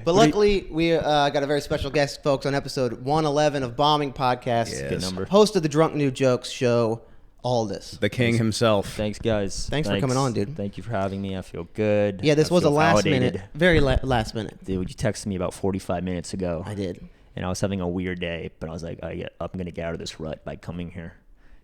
But luckily, we got a very special guest, folks, on episode 111 of Bombing Podcast. Yes. Good number. Host of the Drunk New Jokes show, ALDUS. The king himself. Thanks, guys. Thanks for coming on, dude. Thank you for having me. I feel good. Yeah, this was a last minute, very last minute. Dude, you texted me about 45 minutes ago. I did. And I was having a weird day, but I was like, I'm going to get out of this rut by coming here.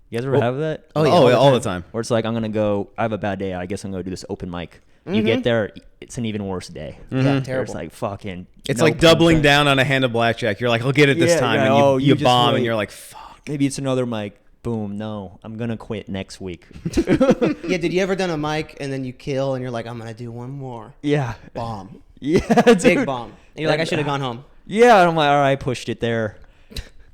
You guys ever have that? Oh, yeah, all the time. Where it's like, I'm going to go, I have a bad day. I guess I'm going to do this open mic. You get there, it's an even worse day. Yeah, terrible. It's like fucking. It's like doubling down on a hand of blackjack. You're like, I'll get it this time. Yeah, and you bomb, and you're like, fuck. Maybe it's another mic. Boom, no. I'm going to quit next week. Yeah, did you ever done a mic and then you kill and you're like, I'm going to do one more? Yeah. Bomb. Yeah. Big bomb. And you're like, I should have gone home. Yeah, and I'm like, all right, I pushed it there.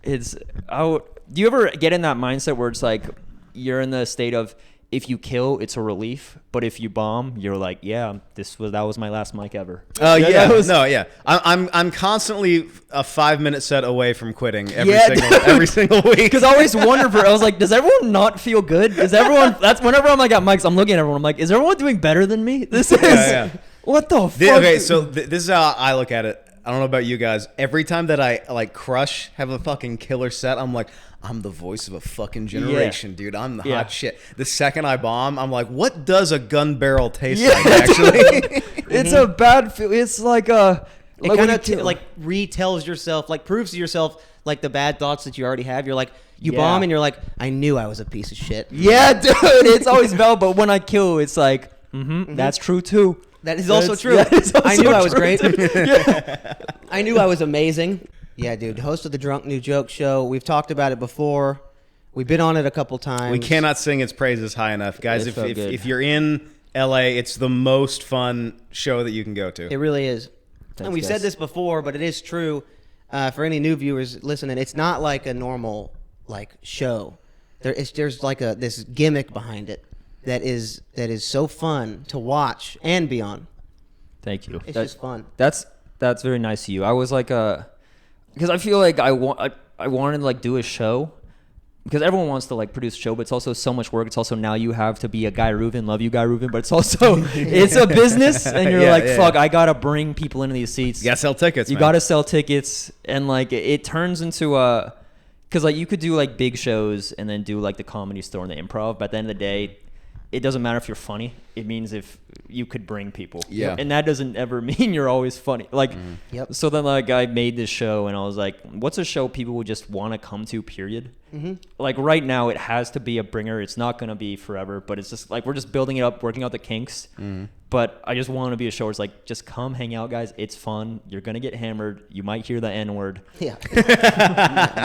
Do you ever get in that mindset where it's like, you're in the state of, if you kill, it's a relief, but if you bomb, you're like, yeah, that was my last mic ever. Yeah. I'm constantly a 5-minute set away from quitting every single week. Because I always wondered, I was like, does everyone not feel good? Does everyone? That's whenever I'm like at mics, I'm looking at everyone. I'm like, is everyone doing better than me? This is what the fuck. Okay, so this is how I look at it. I don't know about you guys. Every time that I like crush, have a fucking killer set, I'm like, I'm the voice of a fucking generation, dude. I'm the hot shit. The second I bomb, I'm like, what does a gun barrel taste like, actually? It's a bad feel. It's like a... It kind of retells yourself, like proves to yourself like the bad thoughts that you already have. You're like, you bomb and you're like, I knew I was a piece of shit. Yeah, dude. It's always valid, but when I kill, it's like, that's true too. That is also true. I knew I was great. I knew I was amazing. Yeah, dude. Host of the Drunk New Joke Show. We've talked about it before. We've been on it a couple times. We cannot sing its praises high enough. Guys, if you're in LA, it's the most fun show that you can go to. It really is. And we've said this before, but it is true. For any new viewers listening, it's not like a normal like show. There's like this gimmick behind it that is so fun to watch and be on. Thank you. It's just fun. That's very nice of you. I was like because I feel like I wanted to like do a show because everyone wants to like produce a show, but it's also so much work. It's also now you have to be a Guy Rubin, love you Guy Rubin, but it's also it's a business and you're fuck, I gotta bring people into these seats. You gotta sell tickets. You gotta sell tickets, and like it turns into because like you could do like big shows and then do like the Comedy Store and the Improv, but at the end of the day, it doesn't matter if you're funny. It means if you could bring people. Yeah. And that doesn't ever mean you're always funny. Like, So then like I made this show and I was like, what's a show people would just want to come to, period? Like right now it has to be a bringer. It's not going to be forever, but it's just like, we're just building it up, working out the kinks. But I just want to be a show where it's like, just come hang out, guys. It's fun. You're going to get hammered. You might hear the N-word. Yeah.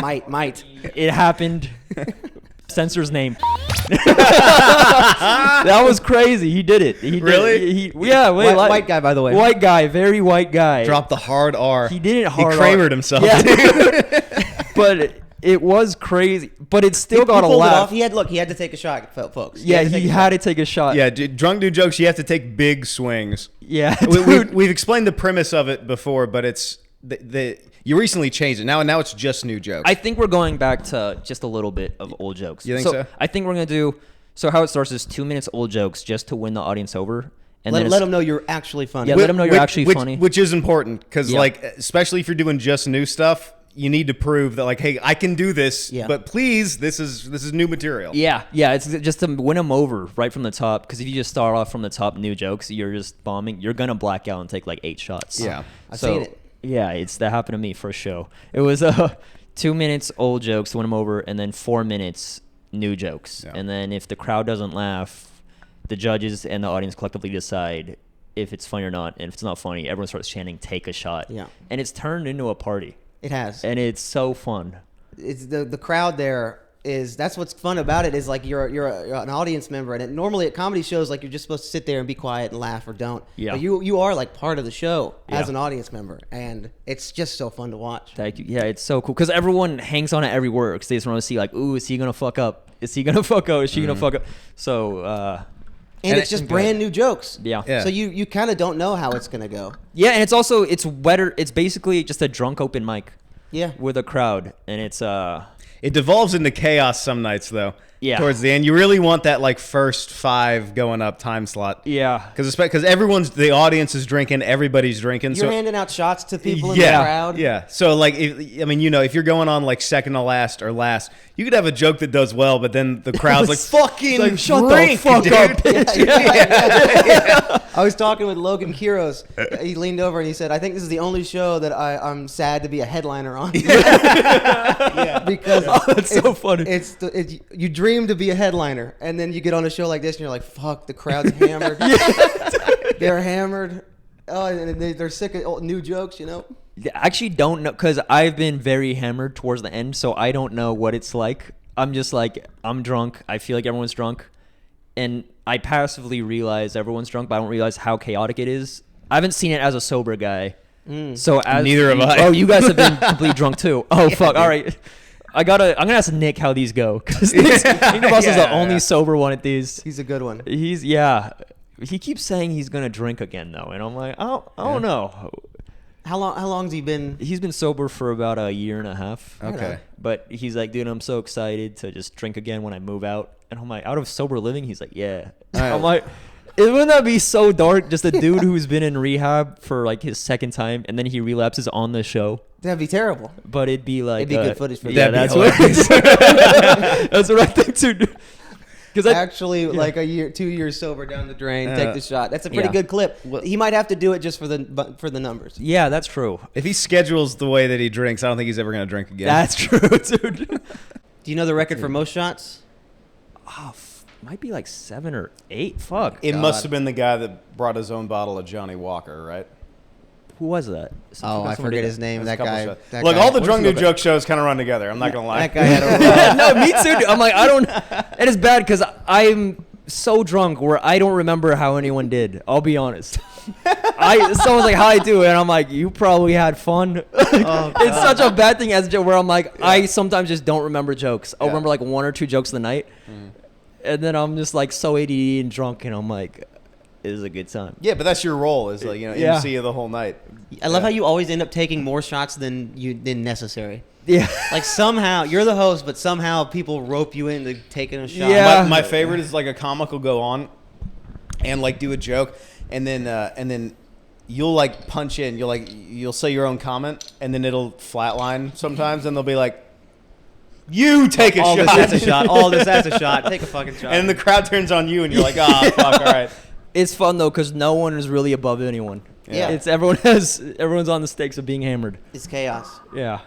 might. It happened. Censor's name. That was crazy. He did it. He really? White guy, by the way. White guy, very white guy. Dropped the hard R. He did it hard. He Kramered himself. Yeah. But it was crazy. But it still got a laugh. He had to take a shot, folks. He had to take a shot. Yeah, Drunk Dude Jokes, you have to take big swings. Yeah. We've explained the premise of it before, but it's you recently changed it. Now it's just new jokes. I think we're going back to just a little bit of old jokes. You think so? I think we're going to do... So how it starts is 2 minutes old jokes just to win the audience over. And let them know you're actually funny. Yeah, let them know you're actually funny. Which is important because, like, especially if you're doing just new stuff, you need to prove that, like, hey, I can do this, but please, this is new material. Yeah, it's just to win them over right from the top. Because if you just start off from the top new jokes, you're just bombing. You're going to black out and take, like, 8 shots. Yeah. I've seen it. Yeah, that happened to me for a show. It was 2 minutes old jokes to win them over, and then 4 minutes new jokes. Yeah. And then if the crowd doesn't laugh, the judges and the audience collectively decide if it's funny or not. And if it's not funny, everyone starts chanting, take a shot. Yeah. And it's turned into a party. It has. And it's so fun. It's the crowd there that's what's fun about it is like you're an audience member, and normally at comedy shows like you're just supposed to sit there and be quiet and laugh or don't. Yeah. But you are like part of the show as an audience member, and it's just so fun to watch. Thank you. Yeah, it's so cool because everyone hangs on at every word because they just want to see like, ooh, is he gonna fuck up? Is he gonna fuck up? Is she gonna fuck up? So. And it's just brand new jokes. Yeah. So you kind of don't know how it's gonna go. Yeah, and it's wetter. It's basically just a drunk open mic. Yeah. With a crowd, and it's It devolves into chaos some nights, though. towards the end. You really want that like first 5 going up time slot. Yeah. Because the audience is drinking, everybody's drinking. You're handing out shots to people in the crowd. Yeah. So like, if you're going on like second to last or last, you could have a joke that does well, but then the crowd's like, fucking like, shut drink, the fuck dude. up, bitch. I was talking with Logan Kiros. He leaned over and he said, I think this is the only show that I'm sad to be a headliner on. Because that's so funny. You dream to be a headliner, and then you get on a show like this and you're like, fuck, the crowd's hammered. They're hammered. Oh, and they're sick of new jokes, you know? I actually don't know, because I've been very hammered towards the end, so I don't know what it's like. I'm just like, I'm drunk. I feel like everyone's drunk. And I passively realize everyone's drunk, but I don't realize how chaotic it is. I haven't seen it as a sober guy. So Neither have I. Oh, you guys have been completely drunk too. Oh, fuck. All right. I'm going to ask Nick how these go, because Nick is the only sober one at these. He's a good one. He keeps saying he's going to drink again, though. And I'm like, I don't know. How long's he been? He's been sober for about a year and a half. Okay. But he's like, dude, I'm so excited to just drink again when I move out. And I'm like, out of sober living? He's like, yeah. I'm like, wouldn't that be so dark? Just a dude who's been in rehab for like his second time, and then he relapses on the show. That'd be terrible. But it'd be like, it'd be good footage for yeah, that. that's what that's the right thing to do. Because actually, like 2 years sober down the drain, take the shot. That's a pretty good clip. He might have to do it just for the numbers. Yeah, that's true. If he schedules the way that he drinks, I don't think he's ever going to drink again. That's true, dude. Do you know the record for most shots? Oh, might be like 7 or 8. Fuck. It must have been the guy that brought his own bottle of Johnny Walker, right? Who was that? I forget his name. That guy. Look, all the drunk new joke shows kind of run together. I'm not gonna lie. That guy had a no, me too. Dude. I'm like, I don't. It is bad because I'm so drunk where I don't remember how anyone did. I'll be honest. Someone's like, "How I do?" And I'm like, "You probably had fun." It's such a bad thing as a joke where I'm like, I sometimes just don't remember jokes. I'll remember like 1 or 2 jokes of the night, and then I'm just like so ADD and drunk, and I'm like, it is a good time. Yeah, but that's your role, is like, MC of the whole night. I love how you always end up taking more shots than necessary. Yeah. Like somehow you're the host, but somehow people rope you into taking a shot. Yeah. My favorite is like a comic will go on and like do a joke, and then you'll like punch in. You'll say your own comment, and then it'll flatline sometimes, and they'll be like, "You take a shot." That's a shot. All this, that's a shot. Take a fucking shot. And the crowd turns on you, and you're like, "Ah, fuck, all right." It's fun though because no one is really above anyone. Yeah. It's everyone's on the stakes of being hammered. It's chaos. Yeah.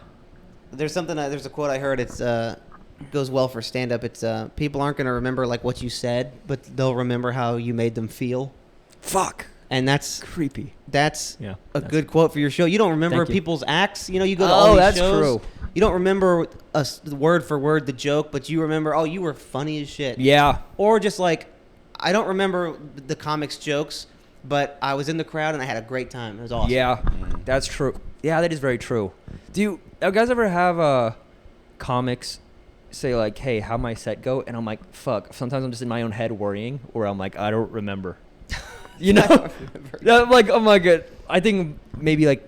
There's a quote I heard. It's goes well for stand up. It's people aren't gonna remember like what you said, but they'll remember how you made them feel. Fuck. And that's creepy. That's a good quote for your show. You don't remember people's acts. You go to all Oh, these that's shows. true. You don't remember word for word the joke, but you remember, oh, you were funny as shit. Yeah. Or just like, I don't remember the comics jokes, but I was in the crowd and I had a great time. It was awesome. Yeah, that's true. Yeah, that is very true. Do you guys ever have comics say like, "Hey, how'd my set go?" And I'm like, "Fuck." Sometimes I'm just in my own head worrying, or I'm like, "I don't remember." You know, I'm like, I think maybe like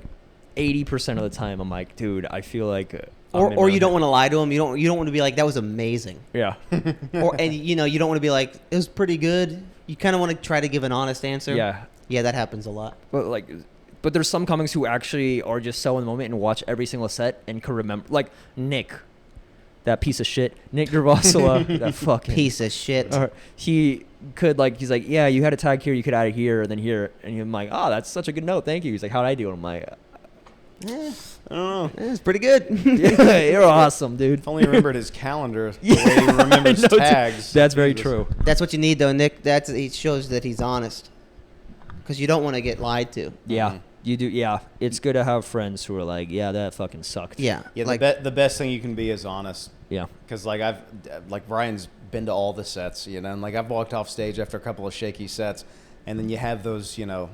80% of the time, I'm like, dude, I feel like. Or you don't want to lie to them. You don't want to be like, that was amazing. Yeah. And you don't want to be like, it was pretty good. You kind of want to try to give an honest answer. Yeah. Yeah, that happens a lot. But there's some comics who actually are just so in the moment and watch every single set and can remember. Like Nick, that piece of shit. Nick Gervasila, that fucking piece of shit. He could he's like, yeah, you had a tag here, you could add it here, and then here. And I'm like, oh, that's such a good note. Thank you. He's like, how'd I do? And I'm like, I don't know. It's pretty good. Yeah, you're awesome, dude. If only he remembered his calendar the way he remembers tags. That's very true. That's what you need, though, Nick. It shows that he's honest. Because you don't want to get lied to. Yeah, you do. Yeah, it's good to have friends who are like, yeah, that fucking sucked. Yeah. The best thing you can be is honest. Yeah. Because Brian's been to all the sets, and I've walked off stage after a couple of shaky sets, and then you have those, they're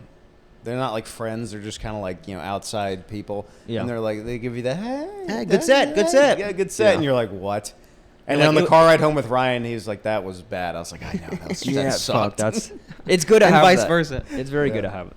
not like friends, they're just kind of like, outside people. Yeah. And they're like, they give you the, hey, good set. Yeah, good set. Yeah. And you're like, what? And then on the car ride home with Ryan, he's like, that was bad. I was like, I know. That sucked. It's good to have vice that. versa. It's very good to have it.